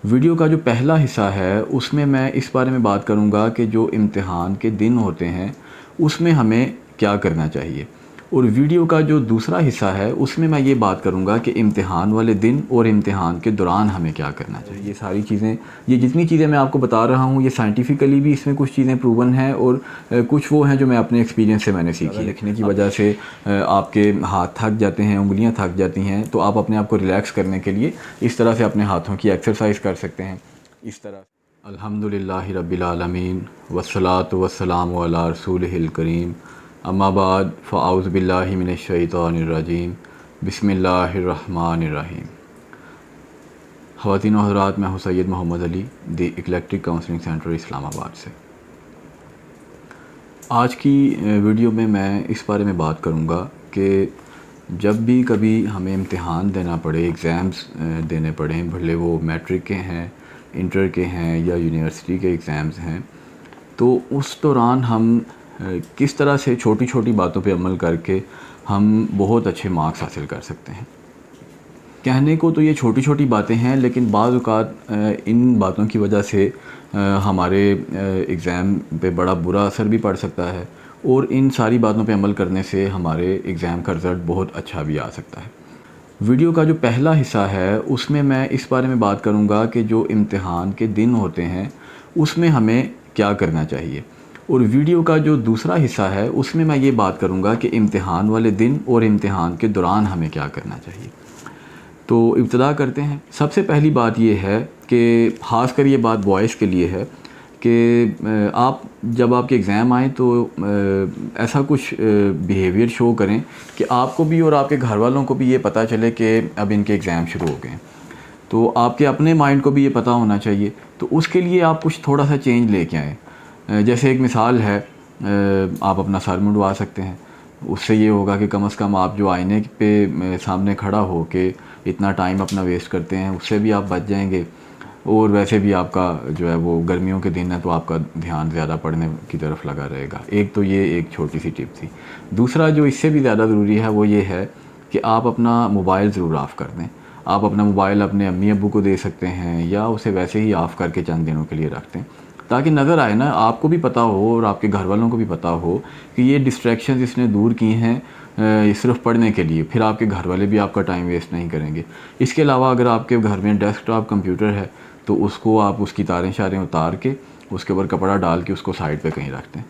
Video کا جو پہلا حصہ ہے اس میں میں اس بارے میں بات کروں گا کہ جو امتحان کے دن ہوتے ہیں اس میں ہمیں کیا کرنا چاہیے، اور ویڈیو کا جو دوسرا حصہ ہے اس میں یہ بات کروں گا کہ امتحان والے دن اور امتحان کے دوران ہمیں کیا کرنا چاہیے۔ یہ ساری چیزیں، یہ جتنی چیزیں میں آپ کو بتا رہا ہوں، یہ سائنٹیفیکلی بھی اس میں کچھ چیزیں پروون ہیں اور کچھ وہ ہیں جو میں اپنے ایکسپیرینس سے میں نے سیکھی۔ لکھنے کی وجہ سے آپ کے ہاتھ تھک جاتے ہیں، انگلیاں تھک جاتی ہیں، تو آپ اپنے آپ کو ریلیکس کرنے کے لیے اس طرح سے اپنے ہاتھوں کی ایکسرسائز کر سکتے ہیں۔ اس طرح الحمدللہ رب العالمین والصلاة والسلام علی رسولہ الکریم، اما بعد فاعوذ باللہ من الشیطان الرجیم، بسم اللہ الرحمن الرحیم۔ خواتین و حضرات، میں ہوں سید محمد علی، دی ایکلیکٹک کاؤنسلنگ سینٹر اسلام آباد سے۔ آج کی ویڈیو میں اس بارے میں بات کروں گا کہ جب بھی کبھی ہمیں امتحان دینا پڑے، ایگزامز دینے پڑیں، بھلے وہ میٹرک کے ہیں، انٹر کے ہیں یا یونیورسٹی کے ایگزامز ہیں، تو اس دوران ہم کس طرح سے چھوٹی چھوٹی باتوں پہ عمل کر کے ہم بہت اچھے مارکس حاصل کر سکتے ہیں۔ کہنے کو تو یہ چھوٹی چھوٹی باتیں ہیں، لیکن بعض اوقات ان باتوں کی وجہ سے ہمارے ایگزام پہ بڑا برا اثر بھی پڑ سکتا ہے، اور ان ساری باتوں پہ عمل کرنے سے ہمارے ایگزام کا رزلٹ بہت اچھا بھی آ سکتا ہے۔ ویڈیو کا جو پہلا حصہ ہے اس میں اس بارے میں بات کروں گا کہ جو امتحان کے دن ہوتے ہیں اس میں ہمیں کیا کرنا چاہیے، اور ویڈیو کا جو دوسرا حصہ ہے اس میں یہ بات کروں گا کہ امتحان والے دن اور امتحان کے دوران ہمیں کیا کرنا چاہیے۔ تو ابتدا کرتے ہیں۔ سب سے پہلی بات یہ ہے کہ خاص کر یہ بات بوائز کے لیے ہے کہ آپ جب آپ کے ایگزام آئیں تو ایسا کچھ بیہیویئر شو کریں کہ آپ کو بھی اور آپ کے گھر والوں کو بھی یہ پتہ چلے کہ اب ان کے ایگزام شروع ہو گئے ہیں، تو آپ کے اپنے مائنڈ کو بھی یہ پتہ ہونا چاہیے۔ تو اس کے لیے آپ کچھ تھوڑا سا چینج لے کے آئیں۔ جیسے ایک مثال ہے، آپ اپنا سر منڈوا سکتے ہیں۔ اس سے یہ ہوگا کہ کم از کم آپ جو آئینے پہ سامنے کھڑا ہو کے اتنا ٹائم اپنا ویسٹ کرتے ہیں اس سے بھی آپ بچ جائیں گے، اور ویسے بھی آپ کا جو ہے وہ گرمیوں کے دن ہے تو آپ کا دھیان زیادہ پڑھنے کی طرف لگا رہے گا۔ ایک تو یہ ایک چھوٹی سی ٹپ تھی۔ دوسرا جو اس سے بھی زیادہ ضروری ہے وہ یہ ہے کہ آپ اپنا موبائل ضرور آف کر دیں۔ آپ اپنا موبائل اپنے امی ابو کو دے سکتے ہیں یا اسے ویسے ہی آف کر کے چند دنوں کے لیے رکھ دیں، تاکہ نظر آئے نا، آپ کو بھی پتہ ہو اور آپ کے گھر والوں کو بھی پتہ ہو کہ یہ ڈسٹریکشنز اس نے دور کی ہیں صرف پڑھنے کے لیے۔ پھر آپ کے گھر والے بھی آپ کا ٹائم ویسٹ نہیں کریں گے۔ اس کے علاوہ اگر آپ کے گھر میں ڈیسک ٹاپ کمپیوٹر ہے تو اس کو آپ اس کی تاریں شاریں اتار کے اس کے اوپر کپڑا ڈال کے اس کو سائڈ پہ کہیں رکھ دیں،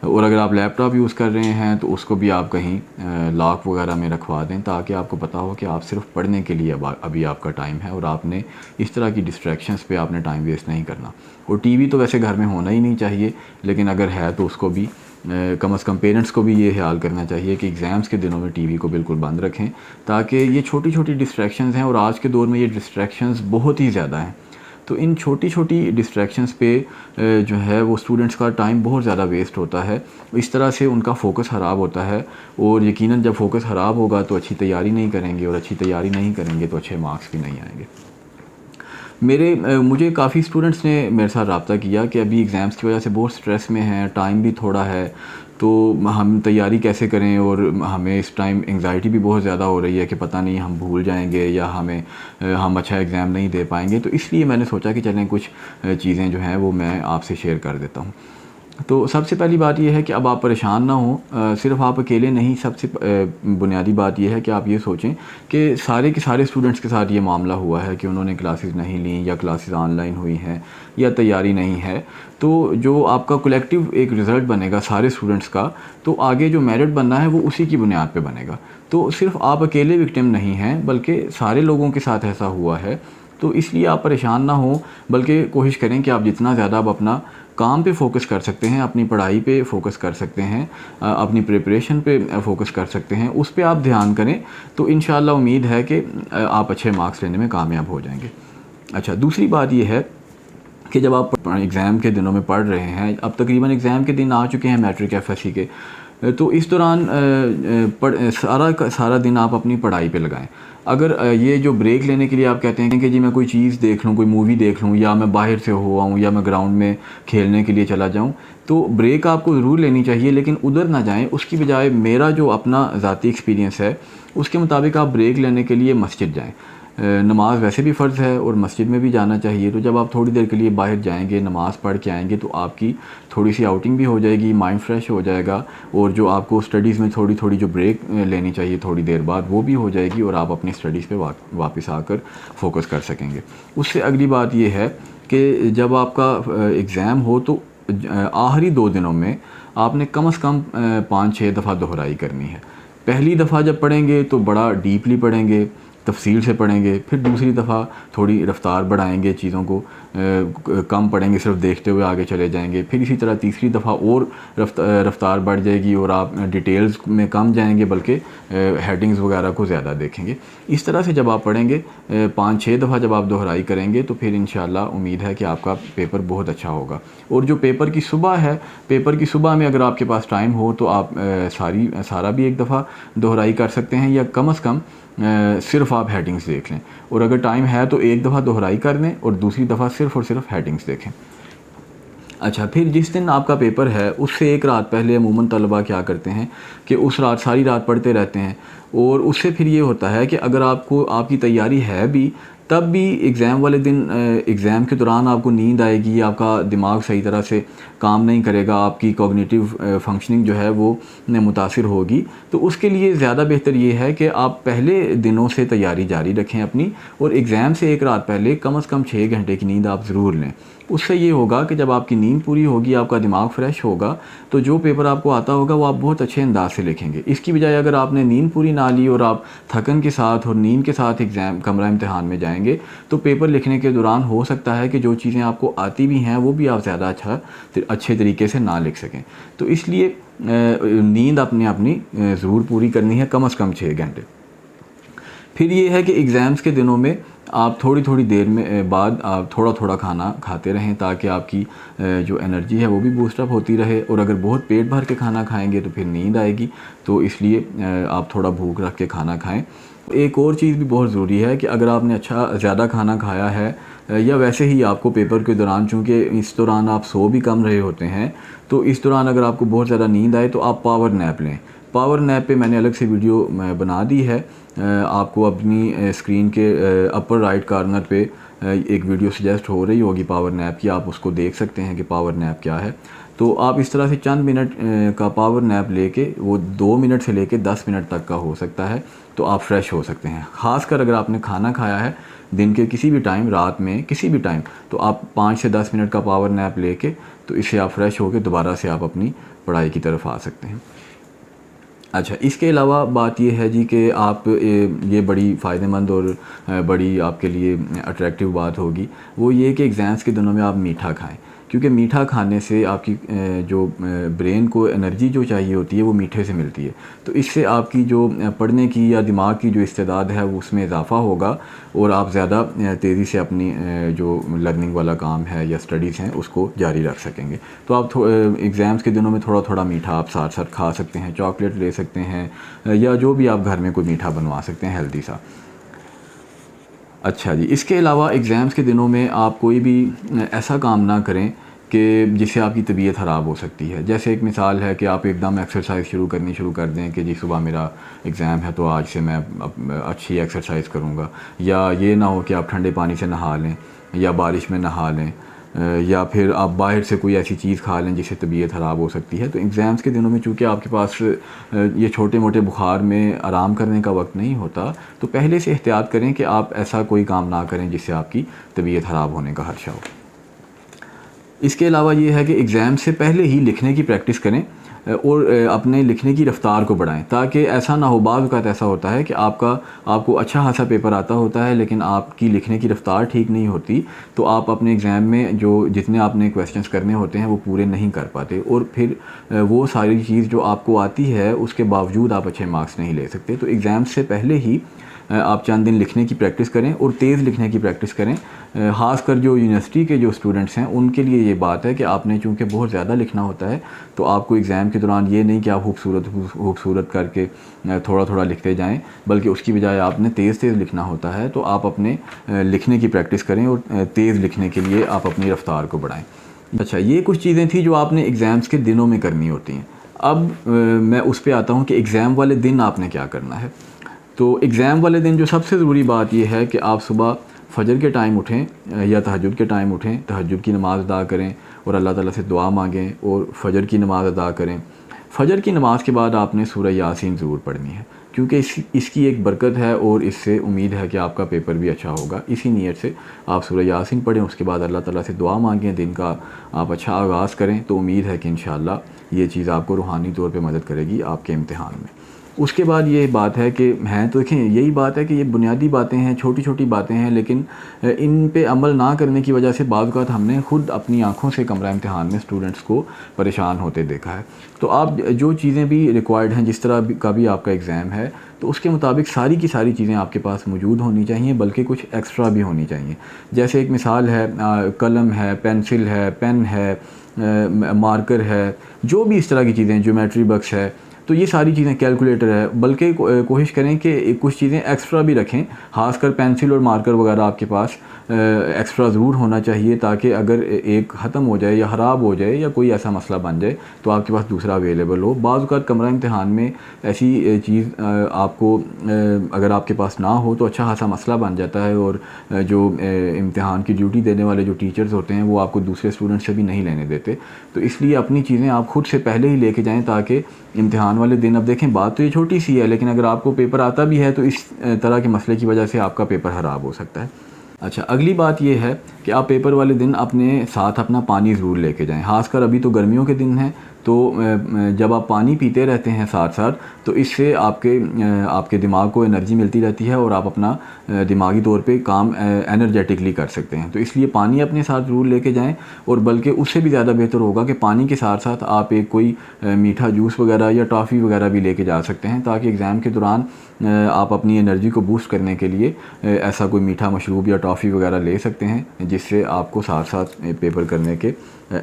اور اگر آپ لیپ ٹاپ یوز کر رہے ہیں تو اس کو بھی آپ کہیں لاک وغیرہ میں رکھوا دیں، تاکہ آپ کو پتہ ہو کہ آپ صرف پڑھنے کے لیے ابھی آپ کا ٹائم ہے، اور آپ نے اس طرح کی ڈسٹریکشنز پہ آپ نے ٹائم ویسٹ نہیں کرنا۔ اور ٹی وی تو ویسے گھر میں ہونا ہی نہیں چاہیے، لیکن اگر ہے تو اس کو بھی کم از کم پیرنٹس کو بھی یہ خیال کرنا چاہیے کہ ایگزامز کے دنوں میں ٹی وی کو بالکل بند رکھیں، تاکہ یہ چھوٹی چھوٹی ڈسٹریکشنز ہیں، اور آج کے دور میں یہ ڈسٹریکشنز بہت ہی زیادہ ہیں۔ تو ان چھوٹی چھوٹی ڈسٹریکشنز پہ جو ہے وہ اسٹوڈنٹس کا ٹائم بہت زیادہ ویسٹ ہوتا ہے، اس طرح سے ان کا فوکس خراب ہوتا ہے، اور یقیناً جب فوکس خراب ہوگا تو اچھی تیاری نہیں کریں گے، اور اچھی تیاری نہیں کریں گے تو اچھے مارکس بھی نہیں آئیں گے۔ مجھے کافی اسٹوڈنٹس نے میرے ساتھ رابطہ کیا کہ ابھی ایگزامس کی وجہ سے بہت سٹریس میں ہیں، ٹائم بھی تھوڑا ہے، تو ہم تیاری کیسے کریں، اور ہمیں اس ٹائم انگزائٹی بھی بہت زیادہ ہو رہی ہے کہ پتہ نہیں ہم بھول جائیں گے یا ہم اچھا ایگزام نہیں دے پائیں گے۔ تو اس لیے میں نے سوچا کہ چلیں کچھ چیزیں جو ہیں وہ میں آپ سے شیئر کر دیتا ہوں۔ تو سب سے پہلی بات یہ ہے کہ اب آپ پریشان نہ ہوں، صرف آپ اکیلے نہیں۔ سب سے بنیادی بات یہ ہے کہ آپ یہ سوچیں کہ سارے کے سارے اسٹوڈنٹس کے ساتھ یہ معاملہ ہوا ہے کہ انہوں نے کلاسز نہیں لیں، یا کلاسز آن لائن ہوئی ہیں، یا تیاری نہیں ہے۔ تو جو آپ کا کلیکٹیو ایک رزلٹ بنے گا سارے اسٹوڈنٹس کا، تو آگے جو میرٹ بننا ہے وہ اسی کی بنیاد پہ بنے گا۔ تو صرف آپ اکیلے وکٹم نہیں ہیں، بلکہ سارے لوگوں کے ساتھ ایسا ہوا ہے۔ تو اس لیے آپ پریشان نہ ہوں، بلکہ کوشش کریں کہ آپ جتنا زیادہ آپ اپنا کام پہ فوکس کر سکتے ہیں، اپنی پڑھائی پہ فوکس کر سکتے ہیں، اپنی پریپریشن پہ فوکس کر سکتے ہیں، اس پہ آپ دھیان کریں، تو انشاءاللہ امید ہے کہ آپ اچھے مارکس لینے میں کامیاب ہو جائیں گے۔ اچھا، دوسری بات یہ ہے کہ جب آپ ایگزام کے دنوں میں پڑھ رہے ہیں، اب تقریباً ایگزام کے دن آ چکے ہیں میٹرک ایف ایس سی کے، تو اس دوران سارا دن آپ اپنی پڑھائی پہ لگائیں۔ اگر یہ جو بریک لینے کے لیے آپ کہتے ہیں کہ جی میں کوئی چیز دیکھ لوں، کوئی مووی دیکھ لوں، یا میں باہر سے ہوا ہوں، یا میں گراؤنڈ میں کھیلنے کے لیے چلا جاؤں، تو بریک آپ کو ضرور لینی چاہیے، لیکن ادھر نہ جائیں۔ اس کی بجائے میرا جو اپنا ذاتی ایکسپیرینس ہے اس کے مطابق آپ بریک لینے کے لیے مسجد جائیں۔ نماز ویسے بھی فرض ہے اور مسجد میں بھی جانا چاہیے، تو جب آپ تھوڑی دیر کے لیے باہر جائیں گے، نماز پڑھ کے آئیں گے، تو آپ کی تھوڑی سی آؤٹنگ بھی ہو جائے گی، مائنڈ فریش ہو جائے گا، اور جو آپ کو اسٹڈیز میں تھوڑی تھوڑی جو بریک لینی چاہیے تھوڑی دیر بعد، وہ بھی ہو جائے گی، اور آپ اپنی اسٹڈیز پہ واپس آ کر فوکس کر سکیں گے۔ اس سے اگلی بات یہ ہے کہ جب آپ کا ایگزام ہو تو آخری 2 دنوں میں آپ نے کم از کم 5-6 دفعہ دہرائی کرنی ہے۔ پہلی دفعہ جب پڑھیں گے تو بڑا ڈیپلی پڑھیں گے، تفصیل سے پڑھیں گے، پھر دوسری دفعہ تھوڑی رفتار بڑھائیں گے، چیزوں کو کم پڑھیں گے، صرف دیکھتے ہوئے آگے چلے جائیں گے، پھر اسی طرح تیسری دفعہ اور رفتار بڑھ جائے گی اور آپ ڈیٹیلز میں کم جائیں گے، بلکہ ہیڈنگز وغیرہ کو زیادہ دیکھیں گے۔ اس طرح سے جب آپ پڑھیں گے 5-6 دفعہ جب آپ دہرائی کریں گے تو پھر انشاءاللہ امید ہے کہ آپ کا پیپر بہت اچھا ہوگا۔ اور جو پیپر کی صبح ہے، پیپر کی صبح میں اگر آپ کے پاس ٹائم ہو تو آپ سارا بھی ایک دفعہ دہرائی کر سکتے ہیں، یا کم از کم صرف آپ ہیڈنگز دیکھ لیں، اور اگر ٹائم ہے تو ایک دفعہ دہرائی کر لیں اور دوسری دفعہ صرف اور صرف ہیڈنگز دیکھیں۔ اچھا، پھر جس دن آپ کا پیپر ہے اس سے ایک رات پہلے عموماً طلباء کیا کرتے ہیں کہ اس رات ساری رات پڑھتے رہتے ہیں، اور اس سے پھر یہ ہوتا ہے کہ اگر آپ کی تیاری ہے بھی، تب بھی ایگزام والے دن ایگزام کے دوران آپ کو نیند آئے گی، آپ کا دماغ صحیح طرح سے کام نہیں کرے گا، آپ کی کوگنیٹیو فنکشننگ جو ہے وہ متاثر ہوگی۔ تو اس کے لیے زیادہ بہتر یہ ہے کہ آپ پہلے دنوں سے تیاری جاری رکھیں اپنی، اور ایگزام سے ایک رات پہلے کم از کم 6 گھنٹے کی نیند آپ ضرور لیں۔ اس سے یہ ہوگا کہ جب آپ کی نیند پوری ہوگی، آپ کا دماغ فریش ہوگا، تو جو پیپر آپ کو آتا ہوگا وہ آپ بہت اچھے انداز سے لکھیں گے۔ اس کی بجائے اگر آپ نے نیند پوری نہ لی اور آپ تھکن کے ساتھ اور نیند کے ساتھ کمرہ امتحان میں جائیں گے، تو پیپر لکھنے کے دوران ہو سکتا ہے کہ جو چیزیں آپ کو آتی بھی ہیں وہ بھی آپ زیادہ اچھے طریقے سے نہ لکھ سکیں۔ تو اس لیے نیند اپنی ضرور پوری کرنی ہے، کم از کم 6 گھنٹے۔ پھر یہ ہے کہ ایگزامز کے دنوں میں آپ تھوڑی دیر میں بعد آپ تھوڑا کھانا کھاتے رہیں، تاکہ آپ کی جو انرجی ہے وہ بھی بوسٹ اپ ہوتی رہے، اور اگر بہت پیٹ بھر کے کھانا کھائیں گے تو پھر نیند آئے گی، تو اس لیے آپ تھوڑا بھوک رکھ کے کھانا کھائیں۔ ایک اور چیز بھی بہت ضروری ہے کہ اگر آپ نے زیادہ کھانا کھایا ہے، یا ویسے ہی آپ کو پیپر کے دوران، چونکہ اس دوران آپ سو بھی کم رہے ہوتے ہیں، تو اس دوران اگر آپ کو بہت زیادہ نیند آئے تو آپ پاور نیپ لیں۔ پاور نیپ پہ میں نے الگ سے ویڈیو بنا دی ہے، آپ کو اپنی اسکرین کے اپر رائٹ کارنر پہ ایک ویڈیو سجیسٹ ہو رہی ہوگی پاور نیپ کی، آپ اس کو دیکھ سکتے ہیں کہ پاور نیپ کیا ہے۔ تو آپ اس طرح سے چند منٹ کا پاور نیپ لے کے، وہ 2 منٹ سے لے کے 10 منٹ تک کا ہو سکتا ہے، تو آپ فریش ہو سکتے ہیں۔ خاص کر اگر آپ نے کھانا کھایا ہے دن کے کسی بھی ٹائم، رات میں کسی بھی ٹائم، تو آپ 5 سے 10 منٹ کا پاور نیپ لے کے، تو اس سے آپ فریش ہو کے دوبارہ سے آپ اپنی پڑھائی کی طرف آ سکتے ہیں۔ اچھا، اس کے علاوہ بات یہ ہے جی کہ آپ یہ بڑی فائدہ مند اور بڑی آپ کے لیے اٹریکٹیو بات ہوگی، وہ یہ کہ ایگزامس کے دنوں میں آپ میٹھا کھائیں، کیونکہ میٹھا کھانے سے آپ کی جو برین کو انرجی جو چاہیے ہوتی ہے وہ میٹھے سے ملتی ہے، تو اس سے آپ کی جو پڑھنے کی یا دماغ کی جو استعداد ہے وہ اس میں اضافہ ہوگا، اور آپ زیادہ تیزی سے اپنی جو لرننگ والا کام ہے یا اسٹڈیز ہیں اس کو جاری رکھ سکیں گے۔ تو آپ ایگزامس کے دنوں میں تھوڑا میٹھا آپ ساتھ کھا سکتے ہیں، چاکلیٹ لے سکتے ہیں، یا جو بھی آپ گھر میں کوئی میٹھا بنوا سکتے ہیں ہیلدی سا۔ اچھا جی، اس کے علاوہ ایگزامس کے دنوں میں آپ کوئی بھی ایسا کام نہ کریں کہ جس سے آپ کی طبیعت خراب ہو سکتی ہے۔ جیسے ایک مثال ہے کہ آپ ایک دم ایکسرسائز شروع کر دیں کہ جی صبح میرا ایگزام ہے تو آج سے میں اچھی ایکسرسائز کروں گا، یا یہ نہ ہو کہ آپ ٹھنڈے پانی سے نہا لیں یا بارش میں نہا لیں، یا پھر آپ باہر سے کوئی ایسی چیز کھا لیں جس سے طبیعت خراب ہو سکتی ہے۔ تو ایگزامس کے دنوں میں چونکہ آپ کے پاس یہ چھوٹے موٹے بخار میں آرام کرنے کا وقت نہیں ہوتا، تو پہلے سے احتیاط کریں کہ آپ ایسا کوئی کام نہ کریں جس سے آپ کی طبیعت خراب ہونے کا خدشہ ہو۔ اس کے علاوہ یہ ہے کہ ایگزام سے پہلے ہی لکھنے کی پریکٹس کریں، اور اپنے لکھنے کی رفتار کو بڑھائیں، تاکہ ایسا نہ ہو۔ بعض اوقات ایسا ہوتا ہے کہ آپ کو اچھا خاصا پیپر آتا ہوتا ہے لیکن آپ کی لکھنے کی رفتار ٹھیک نہیں ہوتی، تو آپ اپنے ایگزام میں جتنے آپ نے کویسچنز کرنے ہوتے ہیں وہ پورے نہیں کر پاتے، اور پھر وہ ساری چیز جو آپ کو آتی ہے اس کے باوجود آپ اچھے مارکس نہیں لے سکتے۔ تو ایگزام سے پہلے ہی آپ چند دن لکھنے کی پریکٹس کریں اور تیز لکھنے کی پریکٹس کریں۔ خاص کر جو یونیورسٹی کے جو اسٹوڈنٹس ہیں ان کے لیے یہ بات ہے کہ آپ نے چونکہ بہت زیادہ لکھنا ہوتا ہے، تو آپ کو ایگزام کے دوران یہ نہیں کہ آپ خوبصورت کر کے تھوڑا لکھتے جائیں، بلکہ اس کی بجائے آپ نے تیز لکھنا ہوتا ہے۔ تو آپ اپنے لکھنے کی پریکٹس کریں اور تیز لکھنے کے لیے آپ اپنی رفتار کو بڑھائیں۔ اچھا، یہ کچھ چیزیں تھیں جو آپ نے ایگزامس کے دنوں میں کرنی ہوتی ہیں۔ اب میں اس پہ آتا ہوں کہ ایگزام والے دن آپ نے کیا کرنا ہے۔ تو ایگزام والے دن جو سب سے ضروری بات یہ ہے کہ آپ صبح فجر کے ٹائم اٹھیں یا تہجد کے ٹائم اٹھیں، تہجد کی نماز ادا کریں اور اللہ تعالیٰ سے دعا مانگیں اور فجر کی نماز ادا کریں۔ فجر کی نماز کے بعد آپ نے سورہ یاسین ضرور پڑھنی ہے، کیونکہ اس کی ایک برکت ہے اور اس سے امید ہے کہ آپ کا پیپر بھی اچھا ہوگا۔ اسی نیت سے آپ سورہ یاسین پڑھیں، اس کے بعد اللہ تعالیٰ سے دعا مانگیں، دن کا آپ اچھا آغاز کریں، تو امید ہے کہ انشاءاللہ یہ چیز آپ کو روحانی طور پہ مدد کرے گی آپ کے امتحان میں۔ اس کے بعد یہ بات ہے کہ تو دیکھیں یہی بات ہے کہ یہ بنیادی باتیں ہیں، چھوٹی چھوٹی باتیں ہیں، لیکن ان پہ عمل نہ کرنے کی وجہ سے بعض اوقات ہم نے خود اپنی آنکھوں سے کمرہ امتحان میں اسٹوڈنٹس کو پریشان ہوتے دیکھا ہے۔ تو آپ جو چیزیں بھی ریکوائرڈ ہیں، جس طرح کا بھی آپ کا ایگزام ہے، تو اس کے مطابق ساری کی ساری چیزیں آپ کے پاس موجود ہونی چاہیے، بلکہ کچھ ایکسٹرا بھی ہونی چاہیے۔ جیسے ایک مثال ہے، قلم ہے، پینسل ہے، پین ہے، مارکر ہے، جو بھی اس طرح کی چیزیں، جیومیٹری باکس ہے، تو یہ ساری چیزیں، کیلکولیٹر ہے، بلکہ کوشش کریں کہ کچھ چیزیں ایکسٹرا بھی رکھیں، خاص کر پینسل اور مارکر وغیرہ آپ کے پاس ایکسٹرا ضرور ہونا چاہیے، تاکہ اگر ایک ختم ہو جائے یا خراب ہو جائے یا کوئی ایسا مسئلہ بن جائے تو آپ کے پاس دوسرا اویلیبل ہو۔ بعض اوقات کمرہ امتحان میں ایسی چیز آپ کو اگر آپ کے پاس نہ ہو تو اچھا خاصا مسئلہ بن جاتا ہے، اور جو امتحان کی ڈیوٹی دینے والے جو ٹیچرز ہوتے ہیں وہ آپ کو دوسرے اسٹوڈنٹ سے بھی نہیں لینے دیتے۔ تو اس لیے اپنی چیزیں آپ خود سے پہلے ہی لے کے جائیں، تاکہ امتحان والے دن، اب دیکھیں بات تو یہ چھوٹی سی ہے، لیکن اگر آپ کو پیپر آتا بھی ہے تو اس طرح کے مسئلے کی وجہ سے آپ کا پیپر خراب ہو سکتا ہے۔ اچھا، اگلی بات یہ ہے کہ آپ پیپر والے دن اپنے ساتھ اپنا پانی ضرور لے کے جائیں، خاص کر ابھی تو گرمیوں کے دن ہیں، تو جب آپ پانی پیتے رہتے ہیں ساتھ ساتھ، تو اس سے آپ کے دماغ کو انرجی ملتی رہتی ہے اور آپ اپنا دماغی طور پہ کام انرجیٹکلی کر سکتے ہیں۔ تو اس لیے پانی اپنے ساتھ ضرور لے کے جائیں، اور بلکہ اس سے بھی زیادہ بہتر ہوگا کہ پانی کے ساتھ ساتھ آپ ایک کوئی میٹھا جوس وغیرہ یا ٹافی وغیرہ بھی لے کے جا سکتے ہیں، تاکہ ایگزام کے دوران آپ اپنی انرجی کو بوسٹ کرنے کے لیے ایسا کوئی میٹھا مشروب یا ٹافی وغیرہ لے سکتے ہیں، جس سے آپ کو ساتھ ساتھ پیپر کرنے کے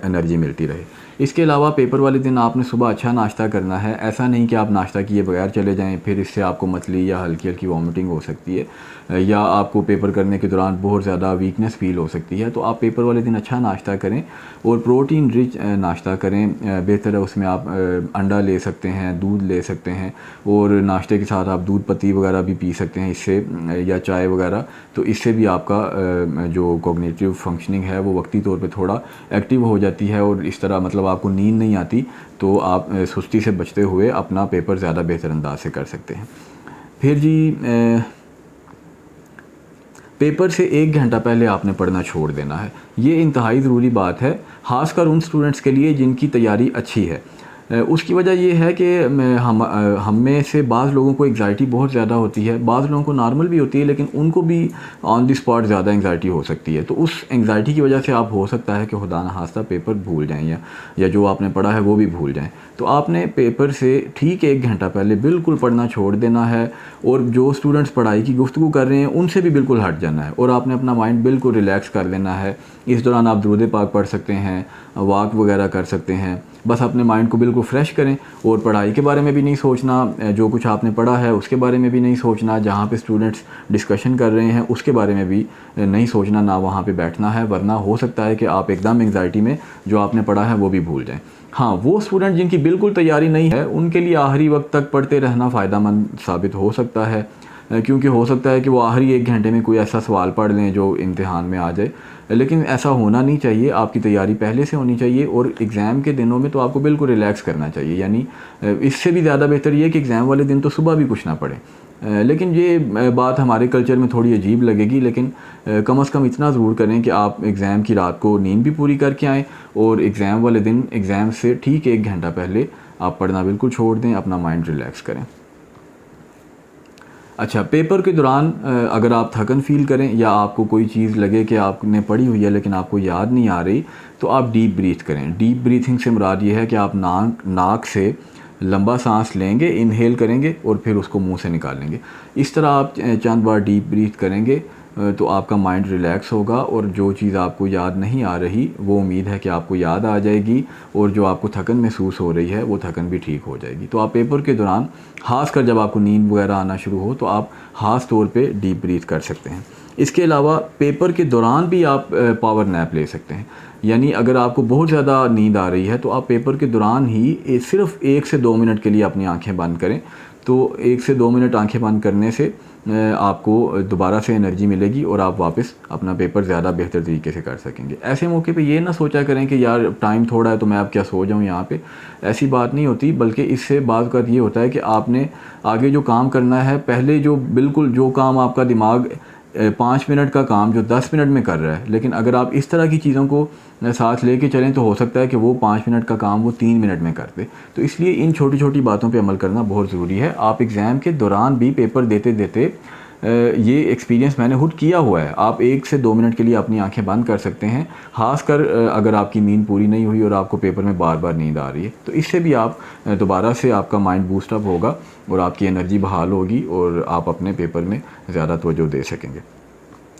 انرجی ملتی رہے۔ اس کے علاوہ پیپر والے دن آپ نے صبح اچھا ناشتہ کرنا ہے۔ ایسا نہیں کہ آپ ناشتہ کیے بغیر چلے جائیں، پھر اس سے آپ کو متلی یا ہلکی ہلکی وامٹنگ ہو سکتی ہے، یا آپ کو پیپر کرنے کے دوران بہت زیادہ ویکنس فیل ہو سکتی ہے۔ تو آپ پیپر والے دن اچھا ناشتہ کریں اور پروٹین رچ ناشتہ کریں، بہتر ہے اس میں آپ انڈا لے سکتے ہیں، دودھ لے سکتے ہیں، اور ناشتے کے ساتھ آپ دودھ پتی وغیرہ بھی پی سکتے ہیں اس سے، یا چائے وغیرہ، تو اس سے بھی آپ کا جو کوگنیٹیو فنکشننگ ہے وہ وقتی طور پہ تھوڑا ایکٹیو ہو جاتی ہے، اور اس طرح مطلب آپ کو نیند نہیں آتی، تو آپ سستی سے بچتے ہوئے اپنا پیپر زیادہ بہتر انداز سے کر سکتے ہیں۔ پھر جی، پیپر سے 1 گھنٹہ پہلے آپ نے پڑھنا چھوڑ دینا ہے۔ یہ انتہائی ضروری بات ہے، خاص کر ان سٹوڈنٹس کے لیے جن کی تیاری اچھی ہے۔ اس کی وجہ یہ ہے کہ ہم میں سے بعض لوگوں کو انگزائٹی بہت زیادہ ہوتی ہے، بعض لوگوں کو نارمل بھی ہوتی ہے، لیکن ان کو بھی آن دی اسپاٹ زیادہ انگزائٹی ہو سکتی ہے۔ تو اس انگزائٹی کی وجہ سے آپ ہو سکتا ہے کہ خدا نخواستہ پیپر بھول جائیں، یا جو آپ نے پڑھا ہے وہ بھی بھول جائیں۔ تو آپ نے پیپر سے ٹھیک 1 گھنٹہ پہلے بالکل پڑھنا چھوڑ دینا ہے، اور جو اسٹوڈنٹس پڑھائی کی گفتگو کر رہے ہیں ان سے بھی بالکل ہٹ جانا ہے، اور آپ نے اپنا مائنڈ بالکل ریلیکس کر لینا ہے۔ اس دوران آپ درود پاک پڑھ سکتے ہیں، واک وغیرہ کر سکتے ہیں، بس اپنے مائنڈ کو بالکل فریش کریں، اور پڑھائی کے بارے میں بھی نہیں سوچنا، جو کچھ آپ نے پڑھا ہے اس کے بارے میں بھی نہیں سوچنا، جہاں پہ اسٹوڈنٹس ڈسکشن کر رہے ہیں اس کے بارے میں بھی نہیں سوچنا، نہ وہاں پہ بیٹھنا ہے، ورنہ ہو سکتا ہے کہ آپ ایک دم انگزائٹی میں جو آپ نے پڑھا ہے وہ بھی بھول جائیں۔ ہاں، وہ اسٹوڈنٹ جن کی بالکل تیاری نہیں ہے ان کے لیے آخری وقت تک پڑھتے رہنا فائدہ مند ثابت ہو سکتا ہے، کیونکہ ہو سکتا ہے کہ وہ آخری 1 گھنٹے میں کوئی ایسا سوال پڑھ لیں جو امتحان میں آ جائے، لیکن ایسا ہونا نہیں چاہیے۔ آپ کی تیاری پہلے سے ہونی چاہیے، اور ایگزام کے دنوں میں تو آپ کو بالکل ریلیکس کرنا چاہیے، یعنی اس سے بھی زیادہ بہتر یہ کہ ایگزام والے دن تو صبح بھی کچھ نہ پڑھیں۔ لیکن یہ بات ہمارے کلچر میں تھوڑی عجیب لگے گی، لیکن کم از کم اتنا ضرور کریں کہ آپ ایگزام کی رات کو نیند بھی پوری کر کے آئیں، اور ایگزام والے دن ایگزام سے ٹھیک 1 گھنٹہ پہلے آپ پڑھنا بالکل چھوڑ دیں، اپنا مائنڈ ریلیکس کریں۔ اچھا، پیپر کے دوران اگر آپ تھکن فیل کریں یا آپ کو کوئی چیز لگے کہ آپ نے پڑھی ہوئی ہے لیکن آپ کو یاد نہیں آ رہی، تو آپ ڈیپ بریتھ کریں۔ ڈیپ بریتھنگ سے مراد یہ ہے کہ آپ ناک سے لمبا سانس لیں گے، انہیل کریں گے، اور پھر اس کو منہ سے نکالیں گے۔ اس طرح آپ چند بار ڈیپ بریتھ کریں گے تو آپ کا مائنڈ ریلیکس ہوگا، اور جو چیز آپ کو یاد نہیں آ رہی وہ امید ہے کہ آپ کو یاد آ جائے گی، اور جو آپ کو تھکن محسوس ہو رہی ہے وہ تھکن بھی ٹھیک ہو جائے گی۔ تو آپ پیپر کے دوران، خاص کر جب آپ کو نیند وغیرہ آنا شروع ہو، تو آپ خاص طور پہ ڈیپ بریتھ کر سکتے ہیں۔ اس کے علاوہ پیپر کے دوران بھی آپ پاور نیپ لے سکتے ہیں، یعنی اگر آپ کو بہت زیادہ نیند آ رہی ہے تو آپ پیپر کے دوران ہی صرف 1 سے 2 منٹ کے لیے اپنی آنکھیں بند کریں، تو 1 سے 2 منٹ آنکھیں بند کرنے سے آپ کو دوبارہ سے انرجی ملے گی اور آپ واپس اپنا پیپر زیادہ بہتر طریقے سے کر سکیں گے۔ ایسے موقع پہ یہ نہ سوچا کریں کہ یار ٹائم تھوڑا ہے تو میں اب کیا سو جاؤں یہاں پہ، ایسی بات نہیں ہوتی، بلکہ اس سے بعض اوقات یہ ہوتا ہے کہ آپ نے آگے جو کام کرنا ہے، پہلے جو بالکل جو کام آپ کا دماغ 5 منٹ کا کام جو 10 منٹ میں کر رہا ہے، لیکن اگر آپ اس طرح کی چیزوں کو ساتھ لے کے چلیں تو ہو سکتا ہے کہ وہ 5 منٹ کا کام وہ 3 منٹ میں کر دے۔ تو اس لیے ان چھوٹی چھوٹی باتوں پہ عمل کرنا بہت ضروری ہے۔ آپ ایگزام کے دوران بھی پیپر دیتے دیتے یہ ایکسپیرینس میں نے خود کیا ہوا ہے، آپ 1 سے 2 منٹ کے لیے اپنی آنکھیں بند کر سکتے ہیں، خاص کر اگر آپ کی نیند پوری نہیں ہوئی اور آپ کو پیپر میں بار بار نیند آ رہی ہے، تو اس سے بھی آپ دوبارہ سے آپ کا مائنڈ بوسٹ اپ ہوگا اور آپ کی انرجی بحال ہوگی اور آپ اپنے پیپر میں زیادہ توجہ دے سکیں گے۔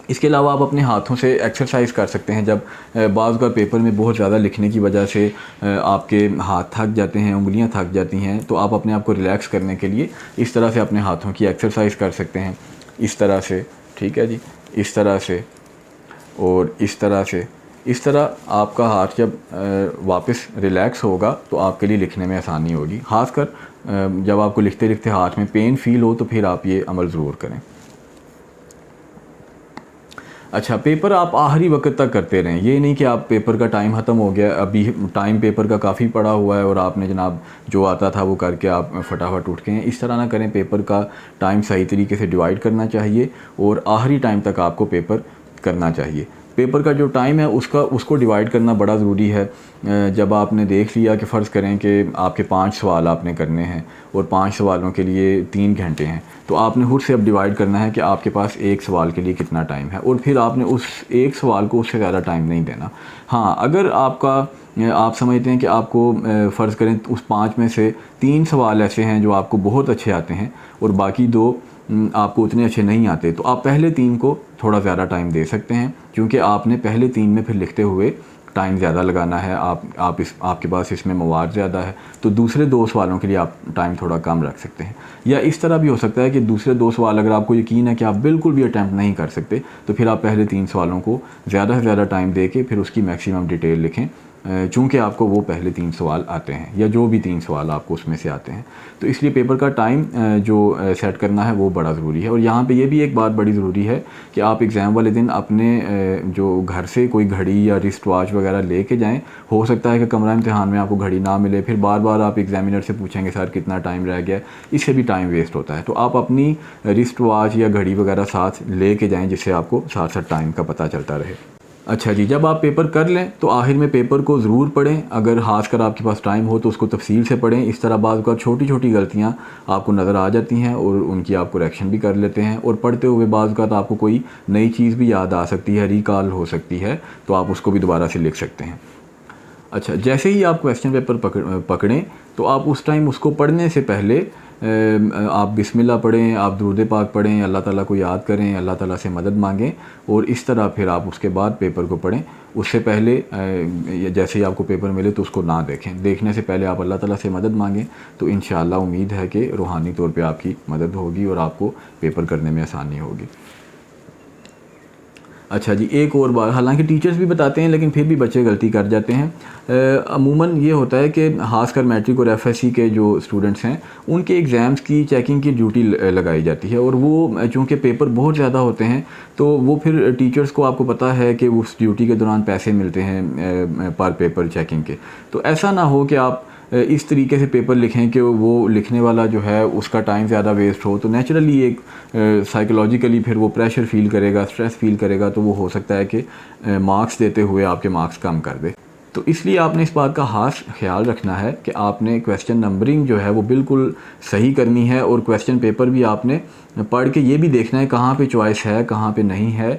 اس کے علاوہ آپ اپنے ہاتھوں سے ایکسرسائز کر سکتے ہیں۔ جب بعض کا پیپر میں بہت زیادہ لکھنے کی وجہ سے آپ کے ہاتھ تھک جاتے ہیں، انگلیاں تھک جاتی ہیں، تو آپ اپنے آپ کو ریلیکس کرنے کے لیے اس طرح سے اپنے ہاتھوں کی ایکسرسائز کر سکتے ہیں، اس طرح سے، ٹھیک ہے جی، اس طرح سے اور اس طرح سے۔ اس طرح آپ کا ہاتھ جب واپس ریلیکس ہوگا تو آپ کے لیے لکھنے میں آسانی ہوگی، خاص کر جب آپ کو لکھتے لکھتے ہاتھ میں پین فیل ہو تو پھر آپ یہ عمل ضرور کریں۔ اچھا، پیپر آپ آخری وقت تک کرتے رہیں، یہ نہیں کہ آپ پیپر کا ٹائم ختم ہو گیا، ابھی ٹائم پیپر کا کافی پڑا ہوا ہے اور آپ نے جناب جو آتا تھا وہ کر کے آپ فٹافٹ اٹھ کے ہیں، اس طرح نہ کریں۔ پیپر کا ٹائم صحیح طریقے سے ڈیوائڈ کرنا چاہیے اور آخری ٹائم تک آپ کو پیپر کرنا چاہیے۔ پیپر کا جو ٹائم ہے اس کو ڈیوائڈ کرنا بڑا ضروری ہے۔ جب آپ نے دیکھ لیا کہ فرض کریں کہ آپ کے 5 سوال آپ نے کرنے ہیں اور 5 سوالوں کے لیے 3 گھنٹے ہیں، تو آپ نے خود سے اب ڈیوائڈ کرنا ہے کہ آپ کے پاس ایک سوال کے لیے کتنا ٹائم ہے، اور پھر آپ نے اس ایک سوال کو اس سے زیادہ ٹائم نہیں دینا۔ ہاں، اگر آپ سمجھتے ہیں کہ آپ کو فرض کریں اس 5 میں سے 3 سوال ایسے ہیں جو آپ کو بہت اچھے آتے ہیں اور باقی 2 آپ کو اتنے اچھے نہیں آتے، تو آپ پہلے 3 کو تھوڑا زیادہ ٹائم دے سکتے ہیں، کیونکہ آپ نے پہلے 3 میں پھر لکھتے ہوئے ٹائم زیادہ لگانا ہے، آپ کے پاس اس میں مواد زیادہ ہے، تو دوسرے 2 سوالوں کے لیے آپ ٹائم تھوڑا کم رکھ سکتے ہیں۔ یا اس طرح بھی ہو سکتا ہے کہ دوسرے 2 سوال اگر آپ کو یقین ہے کہ آپ بالکل بھی اٹیمپٹ نہیں کر سکتے، تو پھر آپ پہلے 3 سوالوں کو زیادہ سے زیادہ ٹائم دے کے پھر اس کی میکسیمم ڈیٹیل لکھیں، چونکہ آپ کو وہ پہلے 3 سوال آتے ہیں یا جو بھی 3 سوال آپ کو اس میں سے آتے ہیں، تو اس لیے پیپر کا ٹائم جو سیٹ کرنا ہے وہ بڑا ضروری ہے۔ اور یہاں پہ یہ بھی ایک بات بڑی ضروری ہے کہ آپ ایگزام والے دن اپنے جو گھر سے کوئی گھڑی یا رسٹ واچ وغیرہ لے کے جائیں۔ ہو سکتا ہے کہ کمرہ امتحان میں آپ کو گھڑی نہ ملے، پھر بار بار آپ ایگزامینر سے پوچھیں گے سر کتنا ٹائم رہ گیا، اس سے بھی ٹائم ویسٹ ہوتا ہے۔ تو آپ اپنی رسٹ واچ یا گھڑی وغیرہ ساتھ لے کے جائیں، جس سے آپ کو ساتھ ساتھ ٹائم کا پتہ چلتا رہے۔ اچھا جی، جب آپ پیپر کر لیں تو آخر میں پیپر کو ضرور پڑھیں، اگر خاص کر آپ کے پاس ٹائم ہو تو اس کو تفصیل سے پڑھیں۔ اس طرح بعض اوقات چھوٹی چھوٹی غلطیاں آپ کو نظر آ جاتی ہیں اور ان کی آپ کریکشن بھی کر لیتے ہیں، اور پڑھتے ہوئے بعض اوقات آپ کو کوئی نئی چیز بھی یاد آ سکتی ہے، ریکال ہو سکتی ہے، تو آپ اس کو بھی دوبارہ سے لکھ سکتے ہیں۔ اچھا، جیسے ہی آپ کویسچن پیپر پکڑیں تو آپ اس ٹائم اس کو پڑھنے سے پہلے آپ بسم اللہ پڑھیں، آپ درود پاک پڑھیں، اللہ تعالیٰ کو یاد کریں، اللہ تعالیٰ سے مدد مانگیں، اور اس طرح پھر آپ اس کے بعد پیپر کو پڑھیں۔ اس سے پہلے جیسے ہی آپ کو پیپر ملے تو اس کو نہ دیکھیں، دیکھنے سے پہلے آپ اللہ تعالیٰ سے مدد مانگیں، تو انشاءاللہ امید ہے کہ روحانی طور پہ آپ کی مدد ہوگی اور آپ کو پیپر کرنے میں آسانی ہوگی۔ اچھا جی، ایک اور بات، حالانکہ ٹیچرز بھی بتاتے ہیں لیکن پھر بھی بچے غلطی کر جاتے ہیں۔ عموماً یہ ہوتا ہے کہ خاص کر میٹرک اور ایف ایس سی کے جو اسٹوڈنٹس ہیں ان کے ایگزامز کی چیکنگ کی ڈیوٹی لگائی جاتی ہے، اور وہ چونکہ پیپر بہت زیادہ ہوتے ہیں تو وہ پھر ٹیچرز کو، آپ کو پتہ ہے کہ اس ڈیوٹی کے دوران پیسے ملتے ہیں پر پیپر چیکنگ کے، تو ایسا نہ ہو کہ آپ اس طریقے سے پیپر لکھیں کہ وہ لکھنے والا جو ہے اس کا ٹائم زیادہ ویسٹ ہو، تو نیچرلی ایک سائیکولوجیکلی پھر وہ پریشر فیل کرے گا، اسٹریس فیل کرے گا، تو وہ ہو سکتا ہے کہ مارکس دیتے ہوئے آپ کے مارکس کم کر دے۔ تو اس لیے آپ نے اس بات کا خاص خیال رکھنا ہے کہ آپ نے کویسچن نمبرنگ جو ہے وہ بالکل صحیح کرنی ہے، اور کویسچن پیپر بھی آپ نے پڑھ کے یہ بھی دیکھنا ہے کہاں پہ چوائس ہے کہاں پہ نہیں ہے۔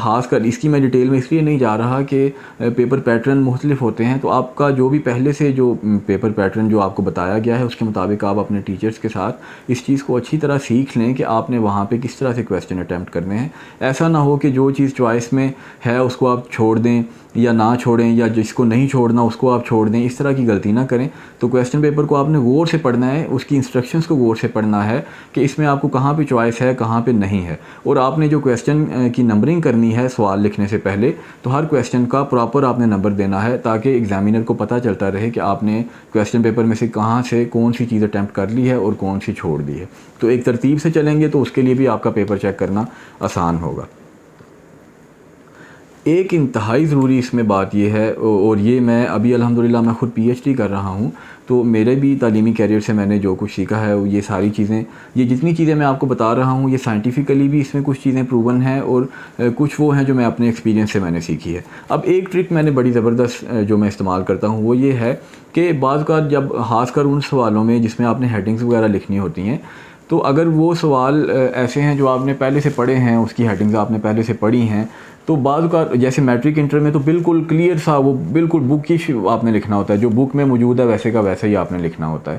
خاص کر اس کی میں ڈیٹیل میں اس لیے نہیں جا رہا کہ پیپر پیٹرن مختلف ہوتے ہیں، تو آپ کا جو بھی پہلے سے جو پیپر پیٹرن جو آپ کو بتایا گیا ہے اس کے مطابق آپ اپنے ٹیچرز کے ساتھ اس چیز کو اچھی طرح سیکھ لیں کہ آپ نے وہاں پہ کس طرح سے کویسچن اٹیمپٹ کرنے ہیں۔ ایسا نہ ہو کہ جو چیز چوائس میں ہے اس کو آپ چھوڑ دیں یا نہ چھوڑیں، یا جس کو نہیں چھوڑنا اس کو آپ چھوڑ دیں، اس طرح کی غلطی نہ کریں۔ تو کویسچن پیپر کو آپ نے غور سے پڑھنا ہے، اس کی انسٹرکشنز کو غور سے پڑھنا ہے کہ اس میں آپ کو کہاں پہ چوائس ہے کہاں پہ نہیں ہے. اور آپ نے جو کویسچن کی نمبرنگ کرنی ہے سوال لکھنے سے پہلے, تو ہر کویسچن کا پراپر آپ نے نمبر دینا ہے تاکہ ایگزامینر کو پتہ چلتا رہے کہ آپ نے کویسچن پیپر میں سے کہاں سے کون سی چیز اٹیمپٹ کر لی ہے اور کون سی چھوڑ دی ہے. تو ایک ترتیب سے چلیں گے تو اس کے لیے بھی آپ کا پیپر چیک کرنا آسان ہوگا. ایک انتہائی ضروری اس میں بات یہ ہے, اور یہ میں ابھی الحمدللہ میں خود پی ایچ ڈی کر رہا ہوں, تو میرے بھی تعلیمی کیریئر سے میں نے جو کچھ سیکھا ہے یہ ساری چیزیں, یہ جتنی چیزیں میں آپ کو بتا رہا ہوں یہ سائنٹیفکلی بھی اس میں کچھ چیزیں پروون ہیں اور کچھ وہ ہیں جو میں اپنے ایکسپیرینس سے میں نے سیکھی ہے. اب ایک ٹرک میں نے بڑی زبردست جو میں استعمال کرتا ہوں وہ یہ ہے کہ بعض اوقات جب خاص کر ان سوالوں میں جس میں آپ نے ہیڈنگز وغیرہ لکھنی ہوتی ہیں, تو اگر وہ سوال ایسے ہیں جو آپ نے پہلے سے پڑھے ہیں, اس کی ہیڈنگز آپ نے پہلے سے پڑھی ہیں, تو بعض کا جیسے میٹرک انٹر میں تو بالکل کلیئر سا وہ بالکل بکش آپ نے لکھنا ہوتا ہے, جو بک میں موجود ہے ویسے کا ویسے ہی آپ نے لکھنا ہوتا ہے.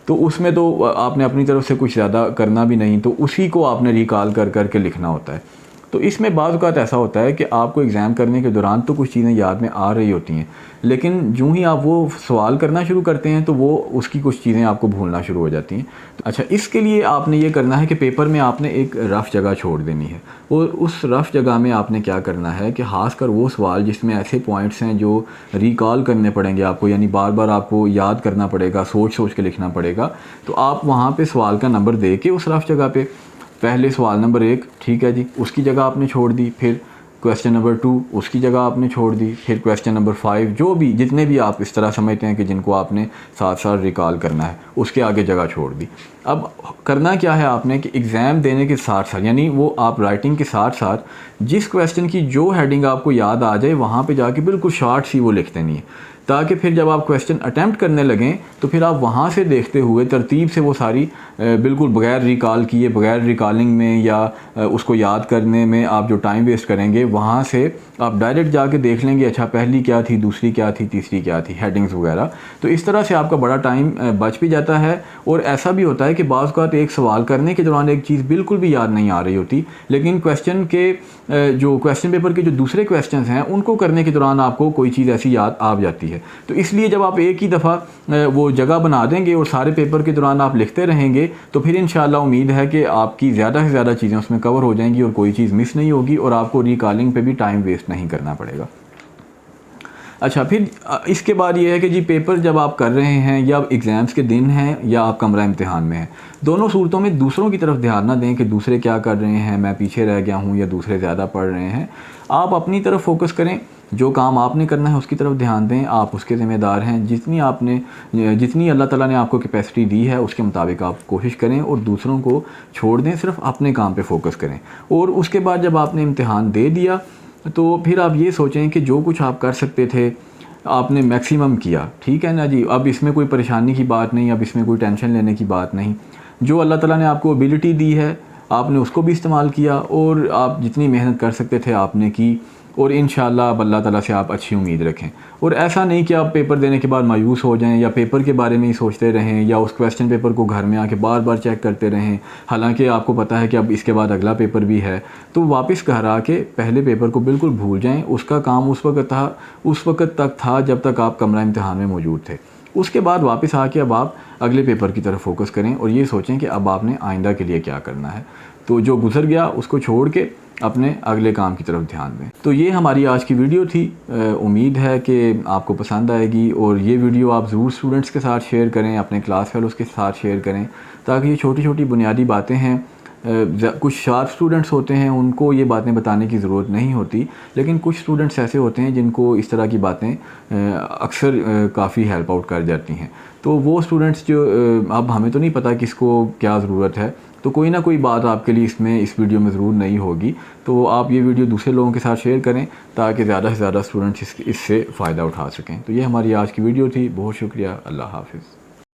تو اس میں تو آپ نے اپنی طرف سے کچھ زیادہ کرنا بھی نہیں, تو اسی کو آپ نے ریکال کر کر کے لکھنا ہوتا ہے. تو اس میں بعض اوقات ایسا ہوتا ہے کہ آپ کو ایگزام کرنے کے دوران تو کچھ چیزیں یاد میں آ رہی ہوتی ہیں, لیکن جو ہی آپ وہ سوال کرنا شروع کرتے ہیں تو وہ اس کی کچھ چیزیں آپ کو بھولنا شروع ہو جاتی ہیں. اچھا, اس کے لیے آپ نے یہ کرنا ہے کہ پیپر میں آپ نے ایک رف جگہ چھوڑ دینی ہے, اور اس رف جگہ میں آپ نے کیا کرنا ہے کہ خاص کر وہ سوال جس میں ایسے پوائنٹس ہیں جو ریکال کرنے پڑیں گے آپ کو, یعنی بار بار آپ کو یاد کرنا پڑے گا, سوچ سوچ کے لکھنا پڑے گا, تو آپ وہاں پہ سوال کا نمبر دے کے اس رف جگہ پہ پہلے سوال نمبر 1 ٹھیک ہے جی اس کی جگہ آپ نے چھوڑ دی, پھر کویسچن نمبر 2 اس کی جگہ آپ نے چھوڑ دی, پھر کویسچن نمبر 5 جو بھی جتنے بھی آپ اس طرح سمجھتے ہیں کہ جن کو آپ نے ساتھ ساتھ ریکال کرنا ہے اس کے آگے جگہ چھوڑ دی. اب کرنا کیا ہے آپ نے کہ ایگزام دینے کے ساتھ ساتھ, یعنی وہ آپ رائٹنگ کے ساتھ ساتھ جس کویسچن کی جو ہیڈنگ آپ کو یاد آ جائے وہاں پہ جا کے بالکل شارٹ سی وہ لکھ دینی ہے, تاکہ پھر جب آپ کویسچن اٹیمپٹ کرنے لگیں تو پھر آپ وہاں سے دیکھتے ہوئے ترتیب سے وہ ساری بالکل بغیر ریکال کیے, بغیر ریکالنگ میں یا اس کو یاد کرنے میں آپ جو ٹائم ویسٹ کریں گے, وہاں سے آپ ڈائریکٹ جا کے دیکھ لیں گے اچھا پہلی کیا تھی, دوسری کیا تھی, تیسری کیا تھی, ہیڈنگز وغیرہ. تو اس طرح سے آپ کا بڑا ٹائم بچ بھی جاتا ہے. اور ایسا بھی ہوتا ہے کہ بعض اوقات ایک سوال کرنے کے دوران ایک چیز بالکل بھی یاد نہیں آ رہی ہوتی, لیکن کویسچن کے جو کویسچن پیپر کے جو دوسرے کویسچنز ہیں ان کو کرنے کے دوران آپ کو کوئی چیز ایسی یاد آ جاتی ہے. تو اس لیے جب آپ ایک ہی دفعہ وہ جگہ بنا دیں گے اور سارے پیپر کے دوران آپ لکھتے رہیں گے تو پھر انشاءاللہ امید ہے کہ آپ کی زیادہ سے زیادہ چیزیں اس میں کور ہو جائیں گی اور کوئی چیز مس نہیں ہوگی اور آپ کو ریکالنگ پہ بھی ٹائم ویسٹ نہیں کرنا پڑے گا. اچھا, پھر اس کے بعد یہ ہے کہ جی پیپر جب آپ کر رہے ہیں یا ایگزامس کے دن ہیں یا آپ کمرہ امتحان میں ہیں, دونوں صورتوں میں دوسروں کی طرف دھیان نہ دیں کہ دوسرے کیا کر رہے ہیں, میں پیچھے رہ گیا ہوں یا دوسرے زیادہ پڑھ رہے ہیں. آپ اپنی طرف فوکس کریں, جو کام آپ نے کرنا ہے اس کی طرف دھیان دیں, آپ اس کے ذمہ دار ہیں. جتنی اللہ تعالیٰ نے آپ کو کیپیسٹی دی ہے اس کے مطابق آپ کوشش کریں اور دوسروں کو چھوڑ دیں, صرف اپنے کام پہ فوکس کریں. اور اس کے بعد جب آپ نے امتحان دے دیا تو پھر آپ یہ سوچیں کہ جو کچھ آپ کر سکتے تھے آپ نے میکسیمم کیا, ٹھیک ہے نا جی. اب اس میں کوئی پریشانی کی بات نہیں, اب اس میں کوئی ٹینشن لینے کی بات نہیں. جو اللہ تعالیٰ نے آپ کو ایبیلٹی دی ہے آپ نے اس کو بھی استعمال کیا اور آپ جتنی محنت کر سکتے تھے آپ نے کی, اور انشاءاللہ اب اللہ تعالیٰ سے آپ اچھی امید رکھیں. اور ایسا نہیں کہ آپ پیپر دینے کے بعد مایوس ہو جائیں یا پیپر کے بارے میں ہی سوچتے رہیں یا اس کویسچن پیپر کو گھر میں آ کے بار بار چیک کرتے رہیں, حالانکہ آپ کو پتہ ہے کہ اب اس کے بعد اگلا پیپر بھی ہے. تو واپس گھر آ کے پہلے پیپر کو بالکل بھول جائیں. اس کا کام اس وقت تک تھا جب تک آپ کمرہ امتحان میں موجود تھے. اس کے بعد واپس آ کے اب آپ اگلے پیپر کی طرف فوکس کریں اور یہ سوچیں کہ اب آپ نے آئندہ کے لیے کیا کرنا ہے. تو جو گزر گیا اس کو چھوڑ کے اپنے اگلے کام کی طرف دھیان دیں. تو یہ ہماری آج کی ویڈیو تھی. امید ہے کہ آپ کو پسند آئے گی, اور یہ ویڈیو آپ ضرور اسٹوڈنٹس کے ساتھ شیئر کریں, اپنے کلاس فیلوز کے ساتھ شیئر کریں, تاکہ یہ چھوٹی چھوٹی بنیادی باتیں ہیں. کچھ شارپ اسٹوڈنٹس ہوتے ہیں ان کو یہ باتیں بتانے کی ضرورت نہیں ہوتی, لیکن کچھ اسٹوڈنٹس ایسے ہوتے ہیں جن کو اس طرح کی باتیں اکثر کافی ہیلپ آؤٹ کر جاتی ہیں. تو وہ اسٹوڈنٹس جو اب ہمیں تو نہیں پتہ کس کو کیا ضرورت ہے, تو کوئی نہ کوئی بات آپ کے لیے اس ویڈیو میں ضرور نہیں ہوگی. تو آپ یہ ویڈیو دوسرے لوگوں کے ساتھ شیئر کریں تاکہ زیادہ سے زیادہ اسٹوڈنٹس اس سے فائدہ اٹھا سکیں. تو یہ ہماری آج کی ویڈیو تھی. بہت شکریہ. اللہ حافظ.